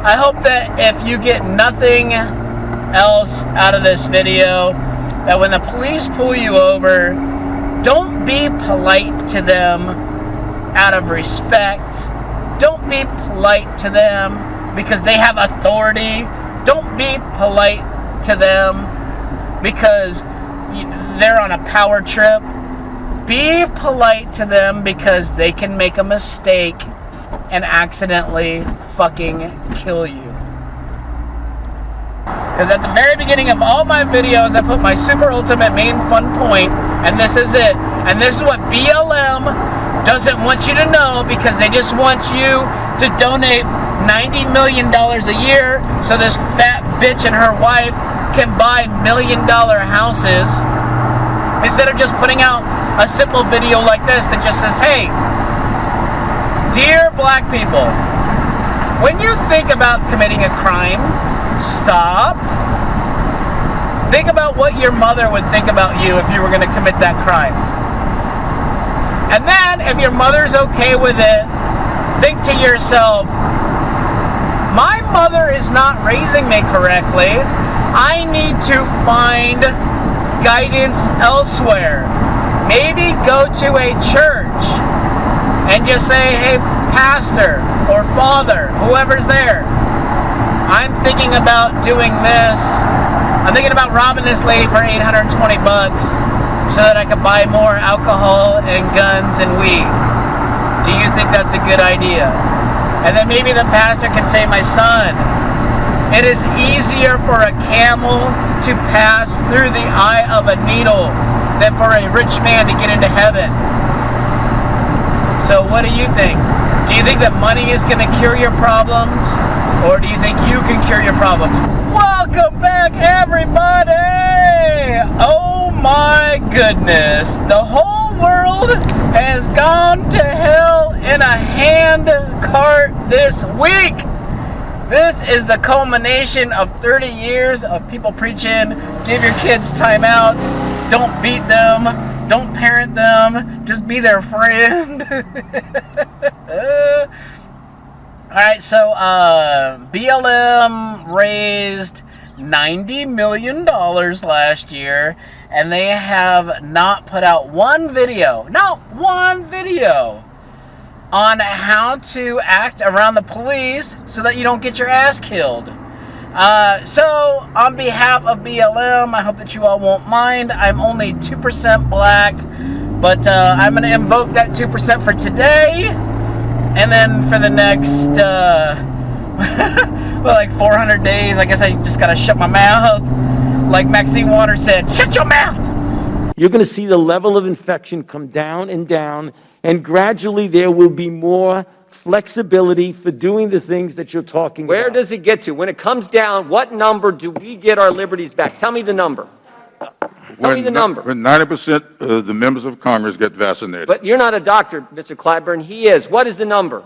I hope that if you get nothing else out of this video, that when the police pull you over, don't be polite to them out of respect. Don't be polite to them because they have authority. Don't be polite to them because they're on a power trip. Be polite to them because they can make a mistake and accidentally fucking kill you. Because at the very beginning of all my videos, I put my super ultimate main fun point, and this is it. And this is what BLM doesn't want you to know, because they just want you to donate $90 million a year so this fat bitch and her wife can buy $1 million houses, instead of just putting out a simple video like this that just says, hey, dear black people, when you think about committing a crime, stop. Think about what your mother would think about you if you were going to commit that crime. And then, if your mother's okay with it, think to yourself, my mother is not raising me correctly. I need to find guidance elsewhere. Maybe go to a church and just say, hey, pastor or father, whoever's there, I'm thinking about doing this. I'm thinking about robbing this lady for $820 so that I could buy more alcohol and guns and weed. Do you think that's a good idea? And then maybe the pastor can say, my son, it is easier for a camel to pass through the eye of a needle than for a rich man to get into heaven. So what do you think? Do you think that money is going to cure your problems? Or do you think you can cure your problems? Welcome back, everybody! Oh my goodness. The whole world has gone to hell in a hand cart this week. This is the culmination of 30 years of people preaching, give your kids timeouts, don't beat them, don't parent them, just be their friend. Alright, so BLM raised $90 million last year, and they have not put out one video, not one video, on how to act around the police so that you don't get your ass killed. So, on behalf of BLM, I hope that you all won't mind. I'm only 2% black, but I'm going to invoke that 2% for today, and then for the next, well, like 400 days, I guess I just got to shut my mouth. Like Maxine Waters said, shut your mouth! You're going to see the level of infection come down, and gradually there will be more flexibility for doing the things that you're talking about. Where does it get to? When it comes down, what number do we get our liberties back? Tell me the number. Tell me the number. When 90% of the members of Congress get vaccinated. But you're not a doctor, Mr. Clyburn. He is. What is the number?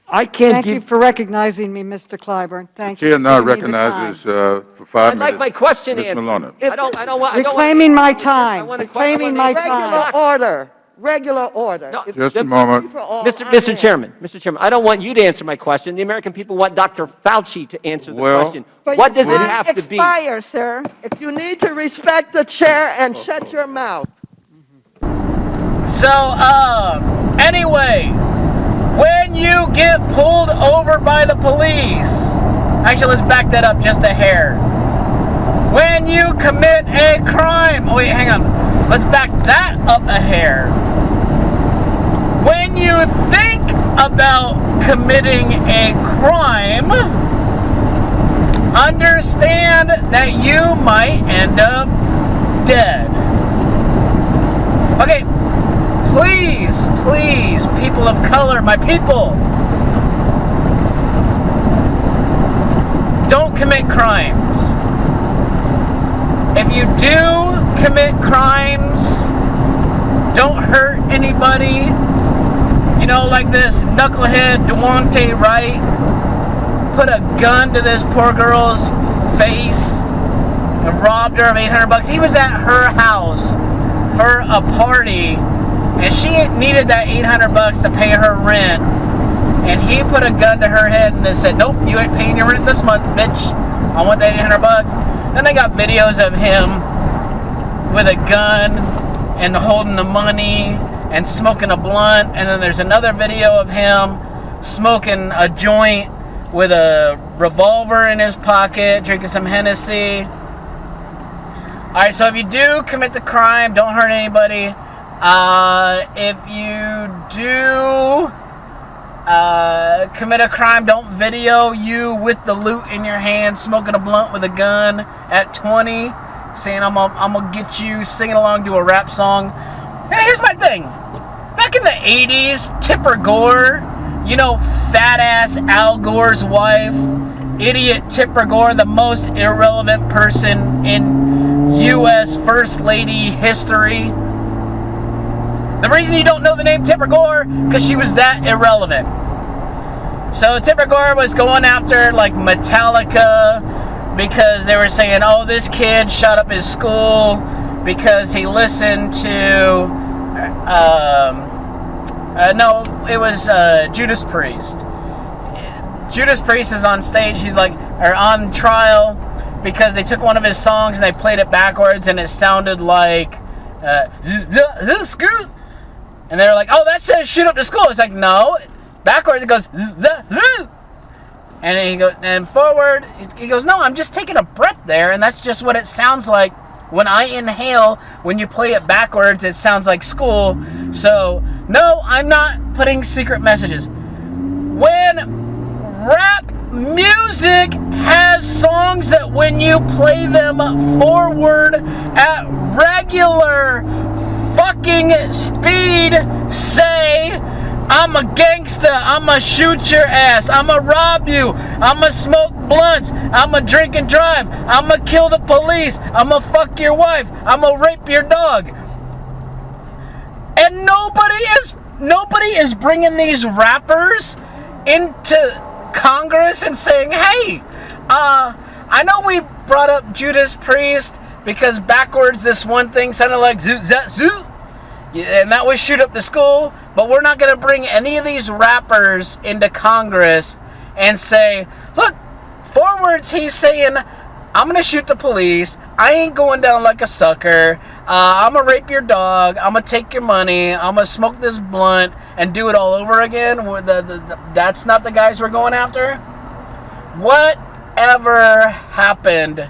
I can't Thank you for recognizing me, Mr. Clyburn. Thank you. Chair now recognizes for 5 I'd minutes. like my question Ms. answered. Maloney. I don't want. Reclaiming my time. I want a Reclaiming my question. time. Regular order. No, Just a moment. Mr. Chairman, I don't want you to answer my question. The American people want Dr. Fauci to answer the question. What does it have to be? Expire, sir. If you need to respect the chair and shut your mouth. So, anyway, when you get pulled over by the police, actually, let's back that up just a hair. When you commit a crime, oh wait, hang on. Let's back that up a hair. When you think about committing a crime, understand that you might end up dead. Okay, please, please, people of color, my people, don't commit crimes. If you do commit crimes, don't hurt anybody. You know, like this knucklehead Duante Wright put a gun to this poor girl's face and robbed her of $800. He was at her house for a party, and she needed that $800 to pay her rent. and he put a gun to her head and they said, nope, you ain't paying your rent this month, bitch. I want that $800. Then they got videos of him with a gun and holding the money and smoking a blunt. And then there's another video of him smoking a joint with a revolver in his pocket, drinking some Hennesey. All right, so if you do commit the crime, don't hurt anybody. If you do commit a crime, don't video you with the loot in your hand, smoking a blunt with a gun at 20, saying I'm gonna get you singing along to a rap song. Hey, here's my thing. Back in the 80s, Tipper Gore, you know, fat ass Al Gore's wife, idiot Tipper Gore, the most irrelevant person in U.S. First Lady history. The reason you don't know the name Tipper Gore, because she was that irrelevant. So Tipper Gore was going after like Metallica because they were saying, oh, this kid shut up his school because he listened to, no, it was Judas Priest. Judas Priest is on stage, he's like, or on trial because they took one of his songs and they played it backwards and it sounded like, and they're like, oh, that says shoot up the school. It's like, no, backwards it goes, and then he goes, and forward, he goes, no, I'm just taking a breath there, and that's just what it sounds like when I inhale. When you play it backwards, it sounds like school. So, no, I'm not putting secret messages. When rap music has songs that when you play them forward at regular fucking speed say, I'm a gangster, I'ma shoot your ass, I'ma rob you, I'ma smoke blunts, I'ma drink and drive, I'ma kill the police, I'ma fuck your wife, I'ma rape your dog. And nobody is bringing these rappers into Congress and saying, hey, I know we brought up Judas Priest because backwards this one thing sounded like zoot zat zoot, and that was shoot up the school, but we're not going to bring any of these rappers into Congress and say, look, forwards he's saying, I'm going to shoot the police, I ain't going down like a sucker, I'm going to rape your dog, I'm going to take your money, I'm going to smoke this blunt and do it all over again. That's not the guys we're going after. Whatever happened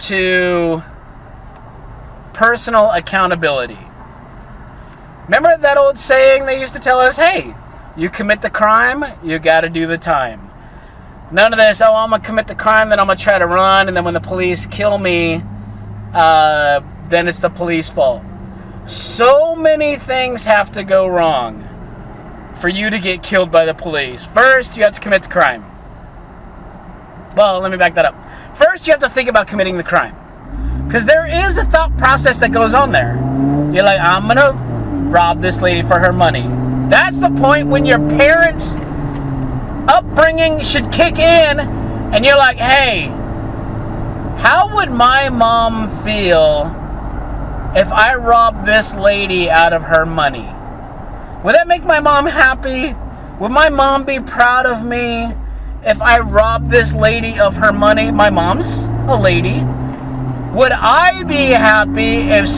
to personal accountability? Remember that old saying they used to tell us, hey, you commit the crime, you got to do the time. None of this, oh, I'm going to commit the crime, then I'm going to try to run, and then when the police kill me, then it's the police fault. So many things have to go wrong for you to get killed by the police. First, you have to commit the crime. Well, let me back that up. First, you have to think about committing the crime. Because there is a thought process that goes on there. You're like, I'm going to rob this lady for her money. That's the point when your parents' upbringing should kick in and you're like, hey, how would my mom feel if I robbed this lady out of her money? Would that make my mom happy? Would my mom be proud of me if I robbed this lady of her money? My mom's a lady. Would I be happy if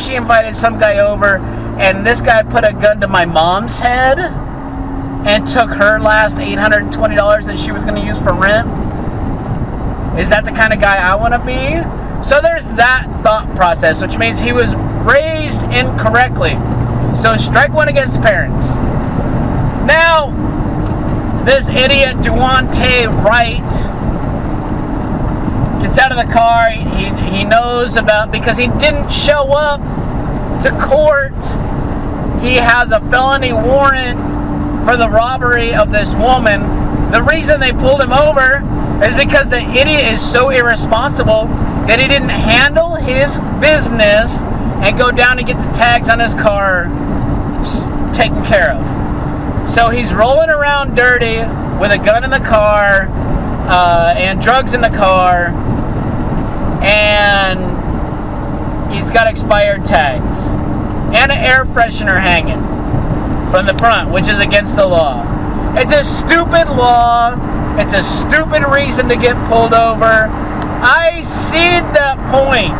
she invited some guy over and this guy put a gun to my mom's head and took her last $820 that she was going to use for rent? Is that the kind of guy I want to be? So there's that thought process, which means he was raised incorrectly. So strike one against the parents. Now, this idiot Duante Wright gets out of the car. He knows about, because he didn't show up to court. He has a felony warrant for the robbery of this woman. The reason they pulled him over is because the idiot is so irresponsible that he didn't handle his business and go down and get the tags on his car taken care of. So he's rolling around dirty with a gun in the car and drugs in the car, and he's got expired tags and an air freshener hanging from the front, which is against the law. It's a stupid law. It's a stupid reason to get pulled over. I see that point.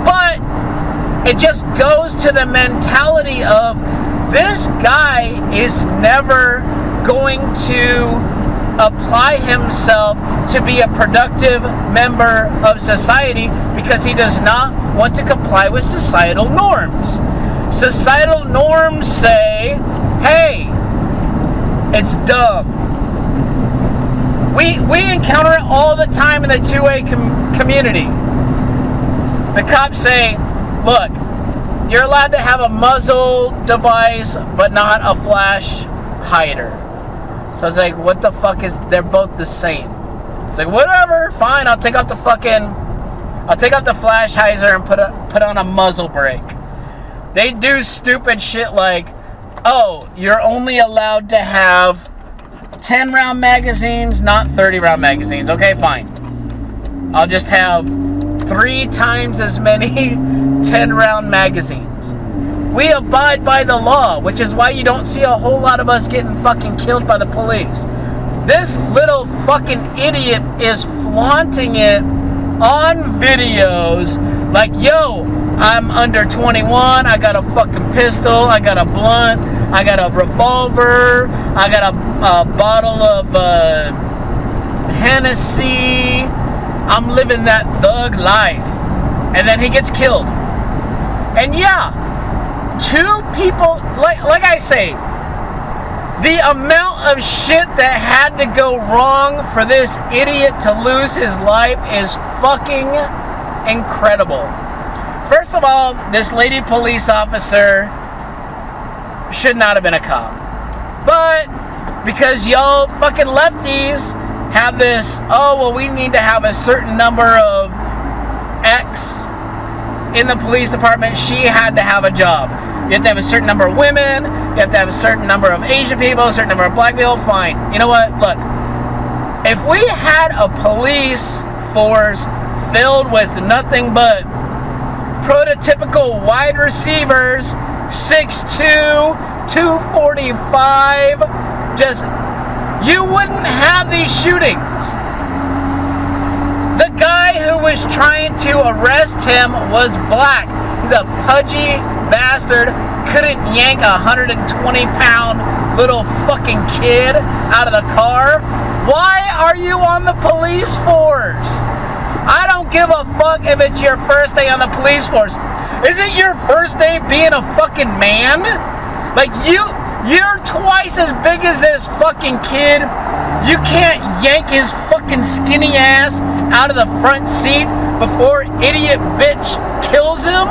But it just goes to the mentality of this guy is never going to apply himself to be a productive member of society because he does not want to comply with societal norms. Societal norms say, hey, it's dumb. We encounter it all the time in the 2A community. The cops say, look, you're allowed to have a muzzle device, but not a flash hider. So I was like, what the fuck is, they're both the same. It's like, whatever, fine, I'll take out the flash hyzer and put on a muzzle brake. They do stupid shit like, oh, you're only allowed to have 10-round magazines, not 30-round magazines. Okay, fine. I'll just have 3 times as many 10-round magazines. We abide by the law, which is why you don't see a whole lot of us getting fucking killed by the police. This little fucking idiot is flaunting it on videos like, yo, I'm under 21, I got a fucking pistol, I got a blunt, I got a revolver, I got a bottle of Hennesey, I'm living that thug life. And then he gets killed. And yeah, 2 people, like I say, the amount of shit that had to go wrong for this idiot to lose his life is fucking incredible. First of all, this lady police officer should not have been a cop. But because y'all fucking lefties have this, oh, well, we need to have a certain number of X in the police department, she had to have a job. You have to have a certain number of women, you have to have a certain number of Asian people, a certain number of black people, fine. You know what? Look, if we had a police force filled with nothing but prototypical wide receivers, 6'2", 245, just, you wouldn't have these shootings. The guy who was trying to arrest him was black. He's a pudgy bastard, couldn't yank a 120-pound little fucking kid out of the car. Why are you on the police force? I don't give a fuck if it's your first day on the police force. Is it your first day being a fucking man? Like, you're twice as big as this fucking kid. You can't yank his fucking skinny ass out of the front seat before idiot bitch kills him?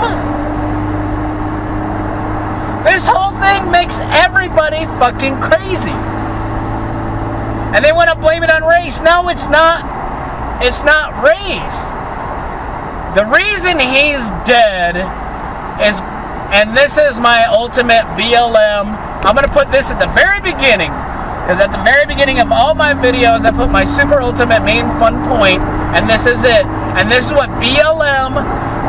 This whole thing makes everybody fucking crazy. And they want to blame it on race. No, it's not. It's not race. The reason he's dead is, and this is my ultimate BLM, I'm going to put this at the very beginning, because at the very beginning of all my videos, I put my super ultimate main fun point, and this is it. And this is what BLM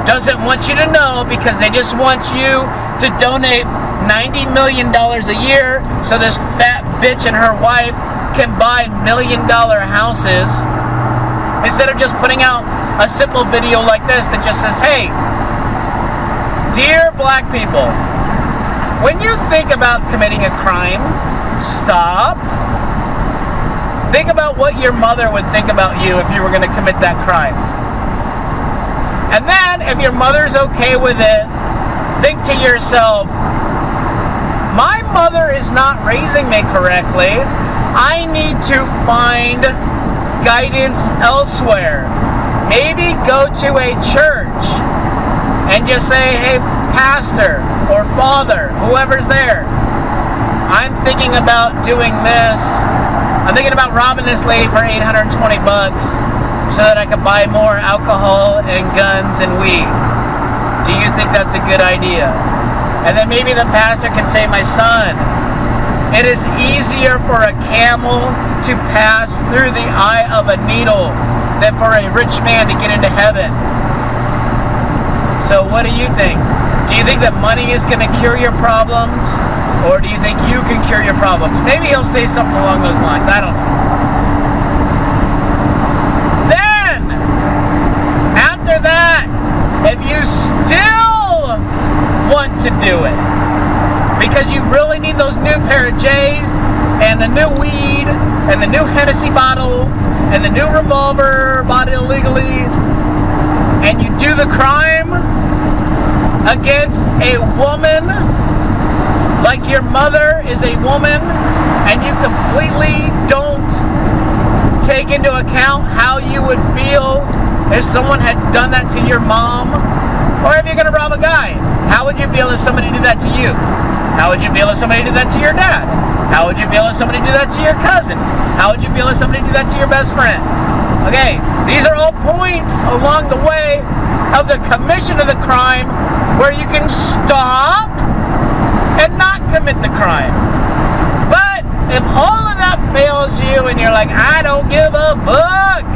doesn't want you to know, because they just want you to donate $90 million a year so this fat bitch and her wife can buy $1 million houses, instead of just putting out a simple video like this that just says, hey, dear black people, when you think about committing a crime, stop. Think about what your mother would think about you if you were going to commit that crime. And then, if your mother's okay with it, think to yourself, my mother is not raising me correctly. I need to find guidance elsewhere. Maybe go to a church and just say, hey, pastor or father, whoever's there, I'm thinking about doing this. I'm thinking about robbing this lady for $820 so that I can buy more alcohol and guns and weed. Do you think that's a good idea? And then maybe the pastor can say, my son, it is easier for a camel to pass through the eye of a needle than for a rich man to get into heaven. So what do you think? Do you think that money is going to cure your problems? Or do you think you can cure your problems? Maybe he'll say something along those lines. I don't know. Then, after that, if you still want to do it, because you really need those new pair of J's, and the new weed, and the new Hennessey bottle, and the new revolver bought illegally, and you do the crime against a woman, like your mother is a woman, and you completely don't take into account how you would feel if someone had done that to your mom, or if you're going to rob a guy, how would you feel if somebody did that to you? How would you feel if somebody did that to your dad? How would you feel if somebody did that to your cousin? How would you feel if somebody did that to your best friend? Okay, these are all points along the way of the commission of the crime where you can stop and not commit the crime. But if all of that fails you and you're like, I don't give a fuck,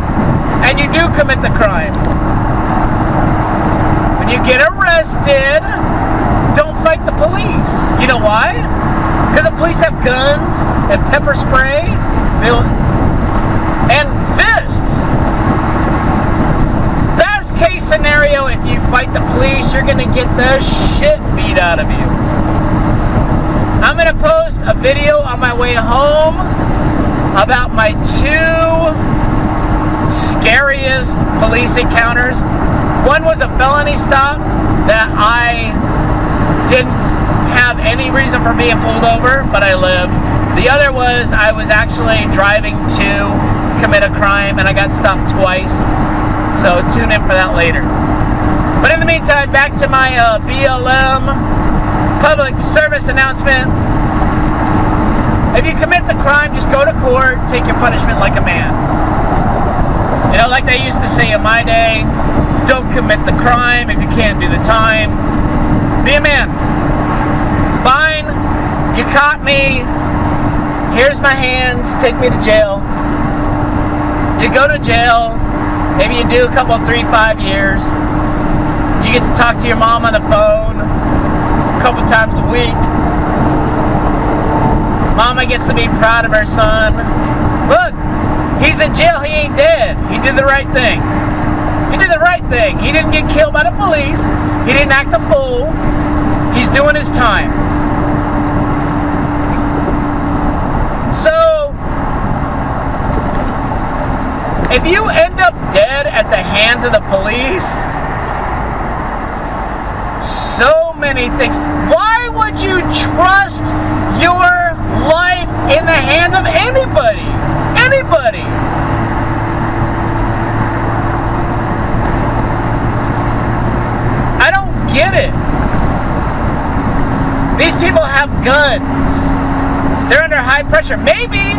and you do commit the crime, when you get arrested, don't fight the police. You know why? Because the police have guns and pepper spray and fists. Best case scenario, if you fight the police, you're going to get the shit beat out of you. I'm going to post a video on my way home about my 2 scariest police encounters. One was a felony stop that I didn't have any reason for being pulled over, but I lived. The other was I was actually driving to commit a crime and I got stopped twice. So tune in for that later. But in the meantime, back to my BLM public service announcement. If you commit the crime, just go to court, take your punishment like a man. You know, like they used to say in my day, don't commit the crime if you can't do the time. Be a man. Fine, you caught me. Here's my hands, take me to jail. You go to jail, maybe you do a couple, 3, 5 years. You get to talk to your mom on the phone a couple times a week. Mama gets to be proud of her son. Look, he's in jail, he ain't dead. He did the right thing. He did the right thing. He didn't get killed by the police. He didn't act a fool. He's doing his time. So, if you end up dead at the hands of the police, so many things. Why would you trust your life in the hands of anybody? Anybody. I don't get it. These people have guns. They're under high pressure. Maybe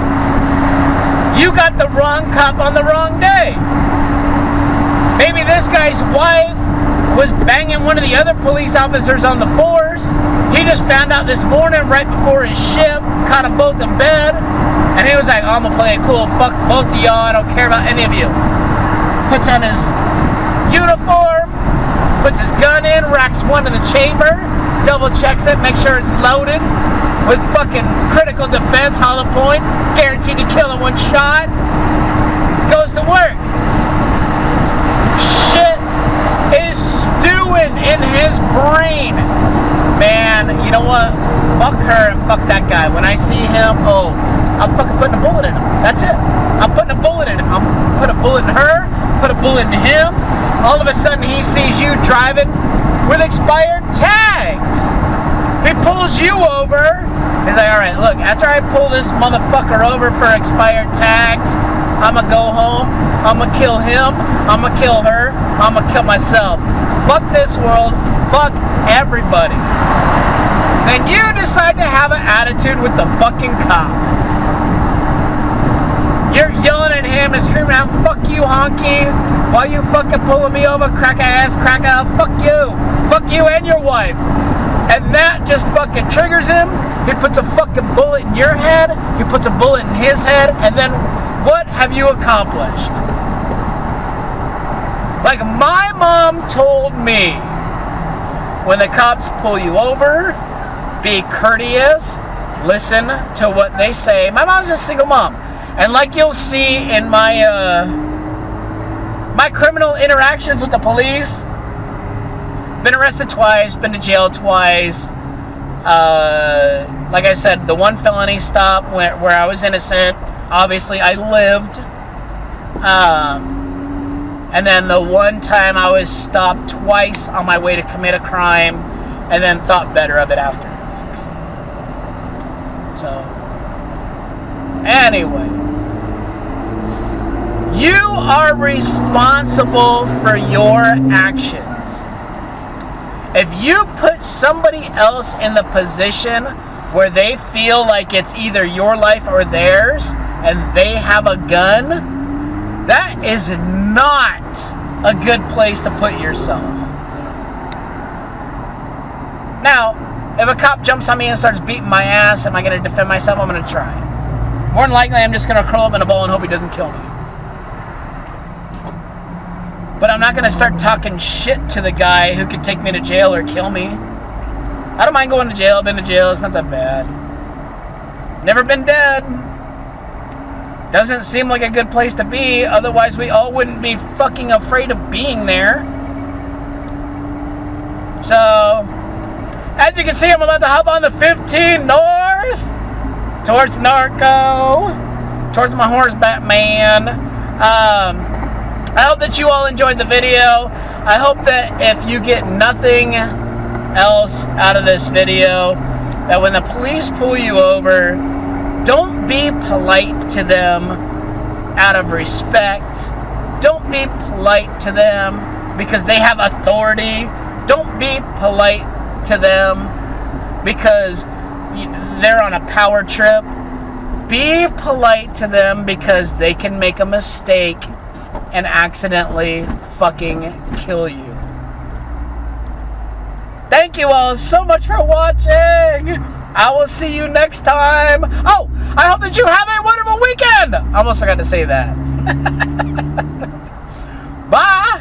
you got the wrong cop on the wrong day. Maybe this guy's wife was banging one of the other police officers on the force. He just found out this morning right before his shift, caught them both in bed, and he was like, oh, I'm gonna play it cool, fuck both of y'all, I don't care about any of you. Puts on his uniform, puts his gun in, racks one in the chamber, double checks it, make sure it's loaded with fucking critical defense, hollow points, guaranteed to kill in one shot, goes to work. Shit is stewing in his brain. Man, you know what? Fuck her and fuck that guy. When I see him, oh, I'm fucking putting a bullet in him. That's it. I'm putting a bullet in him. I'm put a bullet in her, put a bullet in him. All of a sudden he sees you driving with expired tags. He pulls you over. He's like, all right, look, after I pull this motherfucker over for expired tags, I'm gonna go home, I'm gonna kill him, I'm gonna kill her, I'm gonna kill myself. Fuck this world, fuck everybody. Then you decide to have an attitude with the fucking cop. You're yelling at him and screaming out, fuck you, honky, while you fucking pulling me over, crack ass, fuck you and your wife. And that just fucking triggers him. He puts a fucking bullet in your head, he puts a bullet in his head, and then what have you accomplished? Like my mom told me, when the cops pull you over be courteous, listen to what they say. My mom's a single mom, and like you'll see in my my criminal interactions with the police, been arrested twice, been to jail twice. Like I said, the one felony stop where I was innocent, obviously I lived. And then the one time I was stopped twice on my way to commit a crime, and then thought better of it after. So, anyway, you are responsible for your actions. If you put somebody else in the position where they feel like it's either your life or theirs, and they have a gun, that is not a good place to put yourself. Now, if a cop jumps on me and starts beating my ass, am I going to defend myself? I'm going to try. More than likely, I'm just going to curl up in a ball and hope he doesn't kill me. But I'm not going to start talking shit to the guy who could take me to jail or kill me. I don't mind going to jail. I've been to jail. It's not that bad. Never been dead. Doesn't seem like a good place to be. Otherwise, we all wouldn't be fucking afraid of being there. So, as you can see, I'm about to hop on the 15 north towards Narco, towards my horseback man. I hope that you all enjoyed the video. I hope that if you get nothing else out of this video, that when the police pull you over, don't be polite to them out of respect. Don't be polite to them because they have authority. Don't be polite to them because they're on a power trip. Be polite to them because they can make a mistake and accidentally fucking kill you. Thank you all so much for watching. I will see you next time. Oh, I hope that you have a wonderful weekend. I almost forgot to say that. Bye.